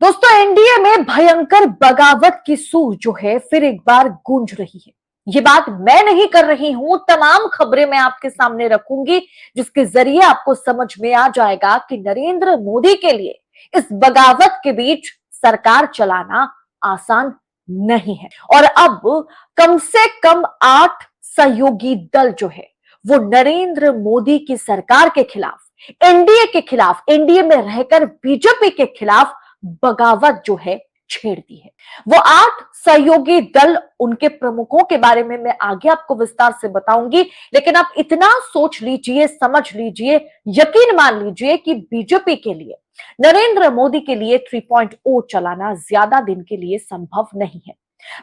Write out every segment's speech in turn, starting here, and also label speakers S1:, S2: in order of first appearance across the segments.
S1: दोस्तों, एनडीए में भयंकर बगावत की सूर जो है फिर एक बार गूंज रही है। ये बात मैं नहीं कर रही हूं, तमाम खबरें मैं आपके सामने रखूंगी जिसके जरिए आपको समझ में आ जाएगा कि नरेंद्र मोदी के लिए इस बगावत के बीच सरकार चलाना आसान नहीं है। और अब कम से कम 8 सहयोगी दल जो है वो नरेंद्र मोदी की सरकार के खिलाफ, एनडीए के खिलाफ, एनडीए में रहकर बीजेपी के खिलाफ बगावत जो है छेड़ दी है। वो 8 सहयोगी दल, उनके प्रमुखों के बारे में मैं आगे आपको विस्तार से बताऊंगी, लेकिन आप इतना सोच लीजिए, समझ लीजिए, यकीन मान लीजिए कि बीजेपी के लिए, नरेंद्र मोदी के लिए 3.0 चलाना ज्यादा दिन के लिए संभव नहीं है।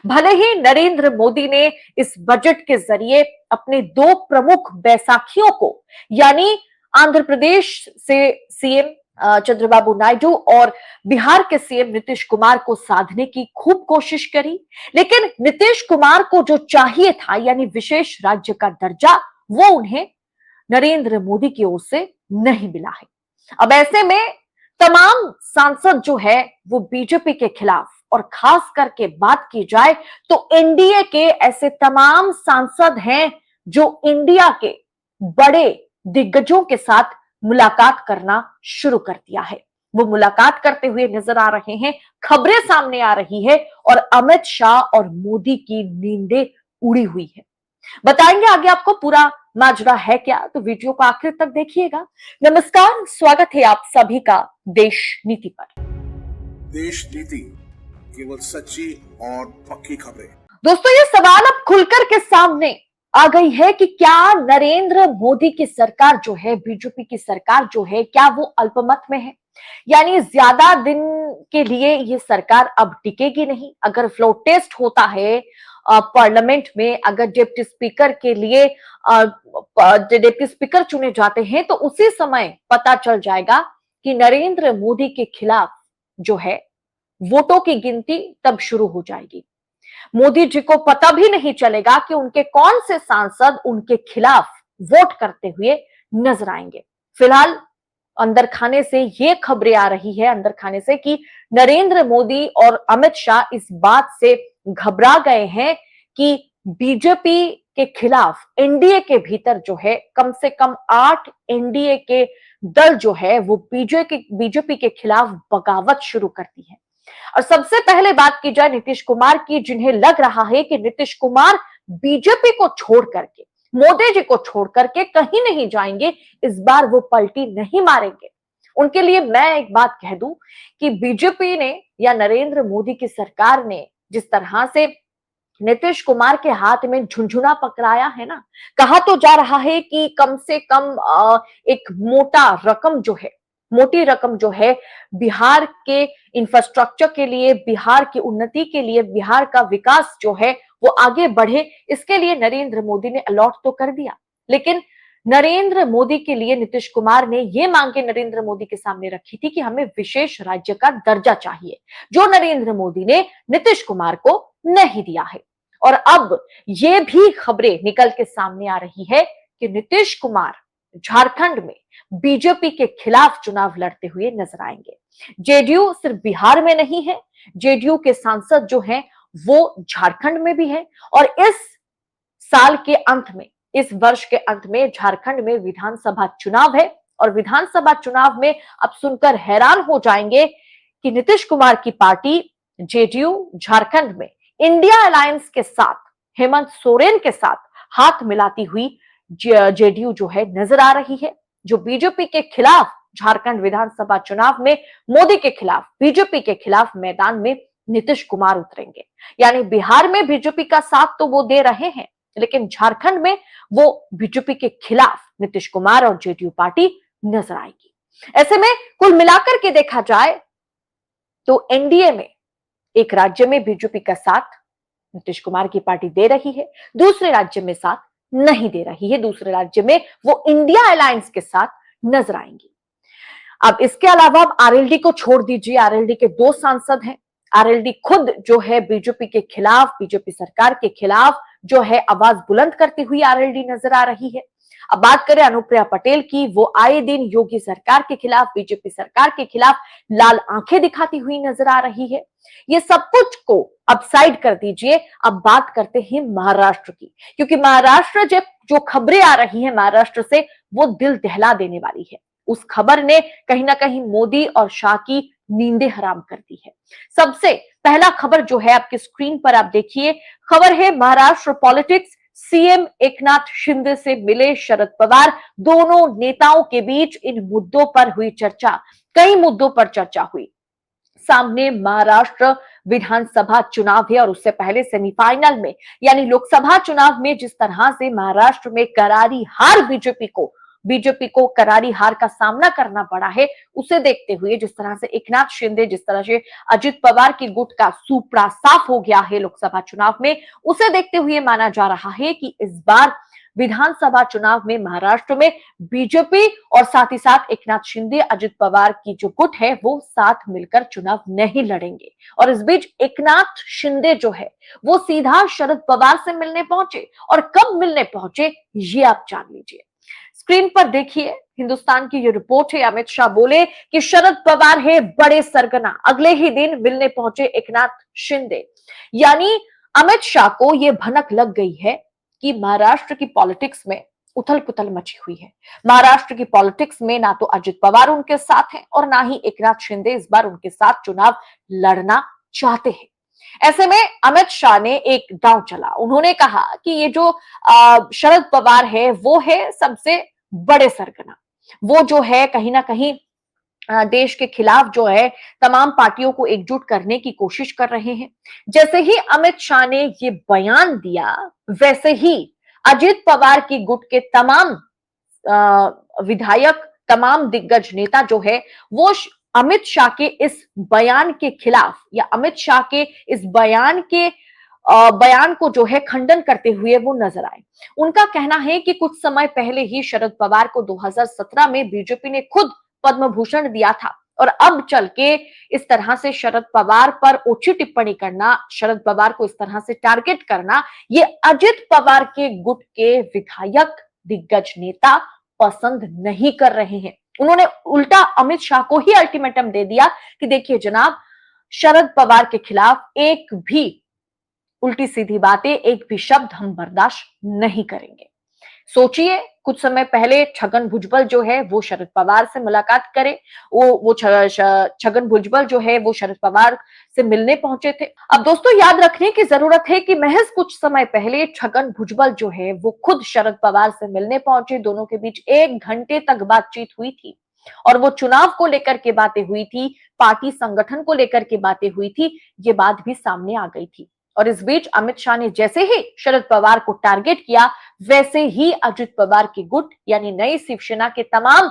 S1: भले ही नरेंद्र मोदी ने इस बजट के जरिए अपने 2 प्रमुख बैसाखियों को, यानी आंध्र प्रदेश से सीएम चंद्रबाबू नायडू और बिहार के सीएम नीतीश कुमार को साधने की खूब कोशिश करी, लेकिन नीतीश कुमार को जो चाहिए था, यानी विशेष राज्य का दर्जा, वो उन्हें नरेंद्र मोदी की ओर से नहीं मिला है। अब ऐसे में तमाम सांसद जो है वो बीजेपी के खिलाफ, और खास करके बात की जाए तो एनडीए के ऐसे तमाम सांसद हैं जो इंडिया के बड़े दिग्गजों के साथ मुलाकात करना शुरू कर दिया है। वो मुलाकात करते हुए नजर आ रहे हैं, खबरें सामने आ रही है और अमित शाह और मोदी की नींदें उड़ी हुई है। बताएंगे आगे आपको पूरा माजरा है क्या, तो वीडियो को आखिर तक देखिएगा। नमस्कार, स्वागत है आप सभी का देश नीति पर।
S2: देश नीति, केवल सच्ची और पक्की खबरें।
S1: दोस्तों, ये सवाल अब खुलकर के सामने आ गई है कि क्या नरेंद्र मोदी की सरकार जो है, बीजेपी की सरकार जो है, क्या वो अल्पमत में है, यानी ज्यादा दिन के लिए ये सरकार अब टिकेगी नहीं। अगर फ्लोर टेस्ट होता है पार्लियामेंट में, अगर डिप्टी स्पीकर के लिए डिप्टी स्पीकर चुने जाते हैं, तो उसी समय पता चल जाएगा कि नरेंद्र मोदी के खिलाफ जो है वोटों की गिनती तब शुरू हो जाएगी। मोदी जी को पता भी नहीं चलेगा कि उनके कौन से सांसद उनके खिलाफ वोट करते हुए नजर आएंगे। फिलहाल अंदर खाने से ये खबरें आ रही है, अंदर खाने से, कि नरेंद्र मोदी और अमित शाह इस बात से घबरा गए हैं कि बीजेपी के खिलाफ एनडीए के भीतर जो है कम से कम 8 एनडीए के दल जो है वो बीजेपी के खिलाफ बगावत शुरू करती है। और सबसे पहले बात की जाए नीतीश कुमार की, जिन्हें लग रहा है कि नीतीश कुमार बीजेपी को छोड़ करके, मोदी जी को छोड़ करके कहीं नहीं जाएंगे, इस बार वो पलटी नहीं मारेंगे। उनके लिए मैं एक बात कह दूं कि बीजेपी ने या नरेंद्र मोदी की सरकार ने जिस तरह से नीतीश कुमार के हाथ में झुंझुना पकड़ाया है ना, कहा तो जा रहा है कि कम से कम एक मोटी रकम जो है बिहार के इंफ्रास्ट्रक्चर के लिए, बिहार की उन्नति के लिए, बिहार का विकास जो है वो आगे बढ़े, इसके लिए नरेंद्र मोदी ने अलॉट तो कर दिया। लेकिन नरेंद्र मोदी के लिए नीतीश कुमार ने ये मांगे नरेंद्र मोदी के सामने रखी थी कि हमें विशेष राज्य का दर्जा चाहिए, जो नरेंद्र मोदी ने नीतीश कुमार को नहीं दिया है। और अब ये भी खबरें निकल के सामने आ रही है कि नीतीश कुमार झारखंड में बीजेपी के खिलाफ चुनाव लड़ते हुए नजर आएंगे। जेडीयू सिर्फ बिहार में नहीं है, जेडीयू के सांसद जो हैं वो झारखंड में भी है। और इस साल के अंत में, इस वर्ष के अंत में झारखंड में विधानसभा चुनाव है, और विधानसभा चुनाव में अब सुनकर हैरान हो जाएंगे कि नीतीश कुमार की पार्टी जेडीयू झारखंड में इंडिया अलायंस के साथ, हेमंत सोरेन के साथ हाथ मिलाती हुई जेडीयू जो है नजर आ रही है, जो बीजेपी के खिलाफ झारखंड विधानसभा चुनाव में, मोदी के खिलाफ, बीजेपी के खिलाफ मैदान में नीतीश कुमार उतरेंगे। यानी बिहार में बीजेपी का साथ तो वो दे रहे हैं, लेकिन झारखंड में वो बीजेपी के खिलाफ नीतीश कुमार और जेडीयू पार्टी नजर आएगी। ऐसे में कुल मिलाकर के देखा जाए तो एनडीए में एक राज्य में बीजेपी का साथ नीतीश कुमार की पार्टी दे रही है, दूसरे राज्य में साथ नहीं दे रही है, दूसरे राज्य में वो इंडिया अलायंस के साथ नजर आएंगी। अब इसके अलावा अब आरएलडी को छोड़ दीजिए, आरएलडी के 2 सांसद हैं। आरएलडी खुद जो है बीजेपी के खिलाफ, बीजेपी सरकार के खिलाफ जो है आवाज बुलंद करती हुई आरएलडी नजर आ रही है। अब बात करें अनुप्रिया पटेल की, वो आए दिन योगी सरकार के खिलाफ, बीजेपी सरकार के खिलाफ लाल आंखें दिखाती हुई नजर आ रही है। ये सब कुछ को अब साइड कर दीजिए, अब बात करते हैं महाराष्ट्र की, क्योंकि महाराष्ट्र जब जो खबरें आ रही हैं महाराष्ट्र से, वो दिल दहला देने वाली है। उस खबर ने कहीं ना कहीं मोदी और शाह की नींदें हराम कर दी है। सबसे पहला खबर जो है आपकी स्क्रीन पर आप देखिए, खबर है महाराष्ट्र पॉलिटिक्स, सीएम एकनाथ शिंदे से मिले शरद पवार, दोनों नेताओं के बीच इन मुद्दों पर हुई चर्चा, कई मुद्दों पर चर्चा हुई। सामने महाराष्ट्र विधानसभा चुनाव है और उससे पहले सेमीफाइनल में यानी लोकसभा चुनाव में जिस तरह से महाराष्ट्र में करारी हार बीजेपी को करारी हार का सामना करना पड़ा है, उसे देखते हुए जिस तरह से एकनाथ शिंदे, जिस तरह से अजित पवार की गुट का सुपड़ा साफ हो गया है लोकसभा चुनाव में, उसे देखते हुए माना जा रहा है कि इस बार विधानसभा चुनाव में महाराष्ट्र में बीजेपी और साथ ही साथ एकनाथ शिंदे, अजित पवार की जो गुट है वो साथ मिलकर चुनाव नहीं लड़ेंगे। और इस बीच एकनाथ शिंदे जो है वो सीधा शरद पवार से मिलने पहुंचे, और कब मिलने पहुंचे ये आप जान लीजिए। स्क्रीन पर देखिए, हिंदुस्तान की ये रिपोर्ट है। अमित शाह बोले कि शरद पवार है बड़े सरगना, अगले ही दिन मिलने पहुंचे एकनाथ शिंदे। यानी अमित शाह को यह भनक लग गई है कि महाराष्ट्र की पॉलिटिक्स में उथल पुथल मची हुई है। महाराष्ट्र की पॉलिटिक्स में ना तो अजित पवार उनके साथ हैं और ना ही एकनाथ शिंदे इस बार उनके साथ चुनाव लड़ना चाहते हैं। ऐसे में अमित शाह ने एक दांव चला, उन्होंने कहा कि ये जो शरद पवार है वो है सबसे बड़े सरगना, वो जो है कहीं ना कहीं देश के खिलाफ जो है तमाम पार्टियों को एकजुट करने की कोशिश कर रहे हैं। जैसे ही अमित शाह ने ये बयान दिया, वैसे ही अजित पवार की गुट के तमाम विधायक, तमाम दिग्गज नेता जो है वो अमित शाह के इस बयान के खिलाफ या अमित शाह के इस बयान को जो है खंडन करते हुए वो नजर आए। उनका कहना है कि कुछ समय पहले ही शरद पवार को 2017 में बीजेपी ने खुद पद्म भूषण दिया था, और अब चल के इस तरह से शरद पवार पर ओछी टिप्पणी करना, शरद पवार को इस तरह से टारगेट करना, ये अजित पवार के गुट के विधायक, दिग्गज नेता पसंद नहीं कर रहे हैं। उन्होंने उल्टा अमित शाह को ही अल्टीमेटम दे दिया कि देखिए जनाब, शरद पवार के खिलाफ एक भी उल्टी सीधी बातें, एक भी शब्द हम बर्दाश्त नहीं करेंगे। सोचिए, कुछ समय पहले छगन भुजबल जो है वो शरद पवार से मुलाकात करे, वो छगन भुजबल जो है वो शरद पवार से मिलने पहुंचे थे। अब दोस्तों याद रखने की जरूरत है कि महज कुछ समय पहले छगन भुजबल जो है वो खुद शरद पवार से मिलने पहुंचे, दोनों के बीच 1 घंटे तक बातचीत हुई थी, और वो चुनाव को लेकर के बातें हुई थी, पार्टी संगठन को लेकर के बातें हुई थी, ये बात भी सामने आ गई थी। और इस बीच अमित शाह ने जैसे ही शरद पवार को टारगेट किया, वैसे ही अजित पवार की गुट यानी नई शिवसेना के तमाम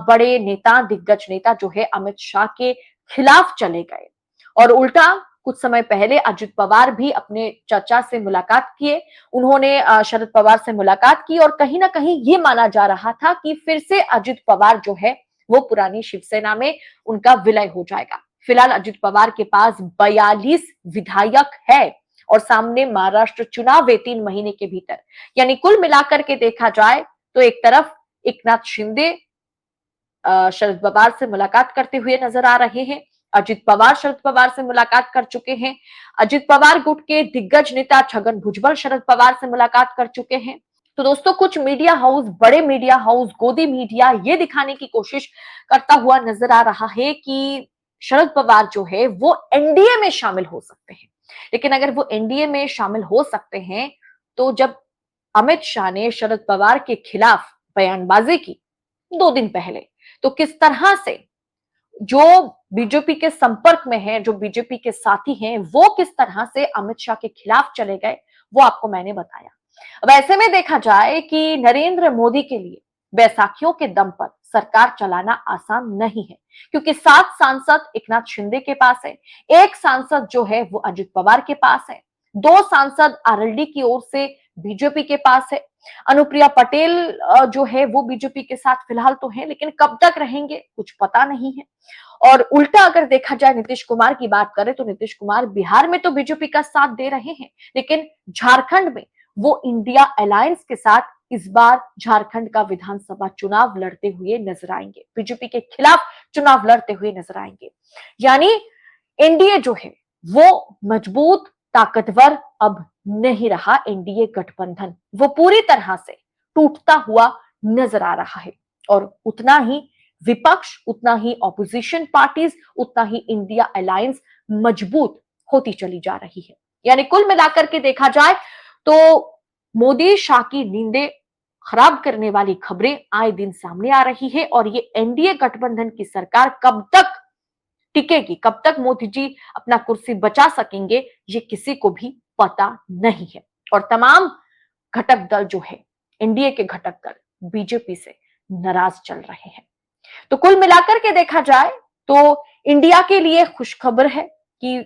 S1: बड़े नेता, दिग्गज नेता जो है अमित शाह के खिलाफ चले गए। और उल्टा कुछ समय पहले अजित पवार भी अपने चाचा से मुलाकात किए, उन्होंने शरद पवार से मुलाकात की, और कहीं ना कहीं ये माना जा रहा था कि फिर से अजित पवार जो है वो पुरानी शिवसेना में उनका विलय हो जाएगा। फिलहाल अजित पवार के पास 42 विधायक है और सामने महाराष्ट्र चुनाव है 3 महीने के भीतर। यानी कुल मिलाकर के देखा जाए तो एक तरफ एकनाथ शिंदे शरद पवार से मुलाकात करते हुए नजर आ रहे हैं, अजित पवार शरद पवार से मुलाकात कर चुके हैं, अजित पवार गुट के दिग्गज नेता छगन भुजबल शरद पवार से मुलाकात कर चुके हैं। तो दोस्तों कुछ मीडिया हाउस, बड़े मीडिया हाउस, गोदी मीडिया ये दिखाने की कोशिश करता हुआ नजर आ रहा है कि शरद पवार जो है वो एनडीए में शामिल हो सकते हैं। लेकिन अगर वो एनडीए में शामिल हो सकते हैं तो जब अमित शाह ने शरद पवार के खिलाफ बयानबाजी की 2 दिन पहले, तो किस तरह से जो बीजेपी के संपर्क में है, जो बीजेपी के साथी हैं, वो किस तरह से अमित शाह के खिलाफ चले गए, वो आपको मैंने बताया। अब ऐसे में देखा जाए कि नरेंद्र मोदी के लिए बैसाखियों के दम पर सरकार चलाना आसान नहीं है, क्योंकि 7 सांसद एकनाथ शिंदे के पास है, 1 सांसद जो है वो अजित पवार के पास है, 2 सांसद आरएलडी की ओर से बीजेपी के पास है। अनुप्रिया पटेल जो है वो बीजेपी के साथ फिलहाल तो है, लेकिन कब तक रहेंगे कुछ पता नहीं है। और उल्टा अगर देखा जाए नीतीश कुमार की बात करें तो नीतीश कुमार बिहार में तो बीजेपी का साथ दे रहे हैं, लेकिन झारखंड में वो इंडिया अलायंस के साथ इस बार झारखंड का विधानसभा चुनाव लड़ते हुए नजर आएंगे, बीजेपी के खिलाफ चुनाव लड़ते हुए नजर आएंगे। यानी एनडीए जो है वो मजबूत, ताकतवर अब नहीं रहा। एनडीए गठबंधन वो पूरी तरह से टूटता हुआ नजर आ रहा है और उतना ही विपक्ष, उतना ही ऑपोजिशन पार्टीज, उतना ही इंडिया अलायंस मजबूत होती चली जा रही है। यानी कुल मिलाकर के देखा जाए तो मोदी शाह की नींदें खराब करने वाली खबरें आए दिन सामने आ रही है और ये एनडीए गठबंधन की सरकार कब तक टिकेगी, कब तक मोदी जी अपना कुर्सी बचा सकेंगे, ये किसी को भी पता नहीं है। और तमाम घटक दल जो है, एनडीए के घटक दल बीजेपी से नाराज चल रहे हैं। तो कुल मिलाकर के देखा जाए तो इंडिया के लिए खुशखबर है कि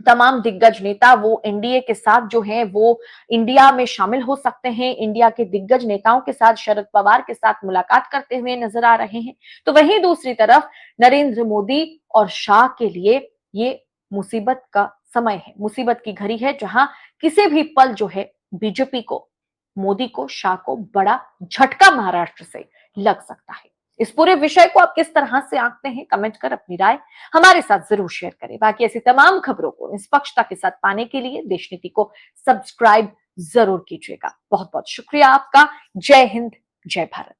S1: तमाम दिग्गज नेता वो एनडीए के साथ जो हैं वो इंडिया में शामिल हो सकते हैं। इंडिया के दिग्गज नेताओं के साथ शरद पवार के साथ मुलाकात करते हुए नजर आ रहे हैं। तो वहीं दूसरी तरफ नरेंद्र मोदी और शाह के लिए ये मुसीबत का समय है, मुसीबत की घड़ी है, जहां किसी भी पल जो है बीजेपी को, मोदी को, शाह को बड़ा झटका महाराष्ट्र से लग सकता है। इस पूरे विषय को आप किस तरह से आंकते हैं, कमेंट कर अपनी राय हमारे साथ जरूर शेयर करें। बाकी ऐसी तमाम खबरों को निष्पक्षता के साथ पाने के लिए देश नीति को सब्सक्राइब जरूर कीजिएगा। बहुत बहुत शुक्रिया आपका। जय हिंद, जय भारत।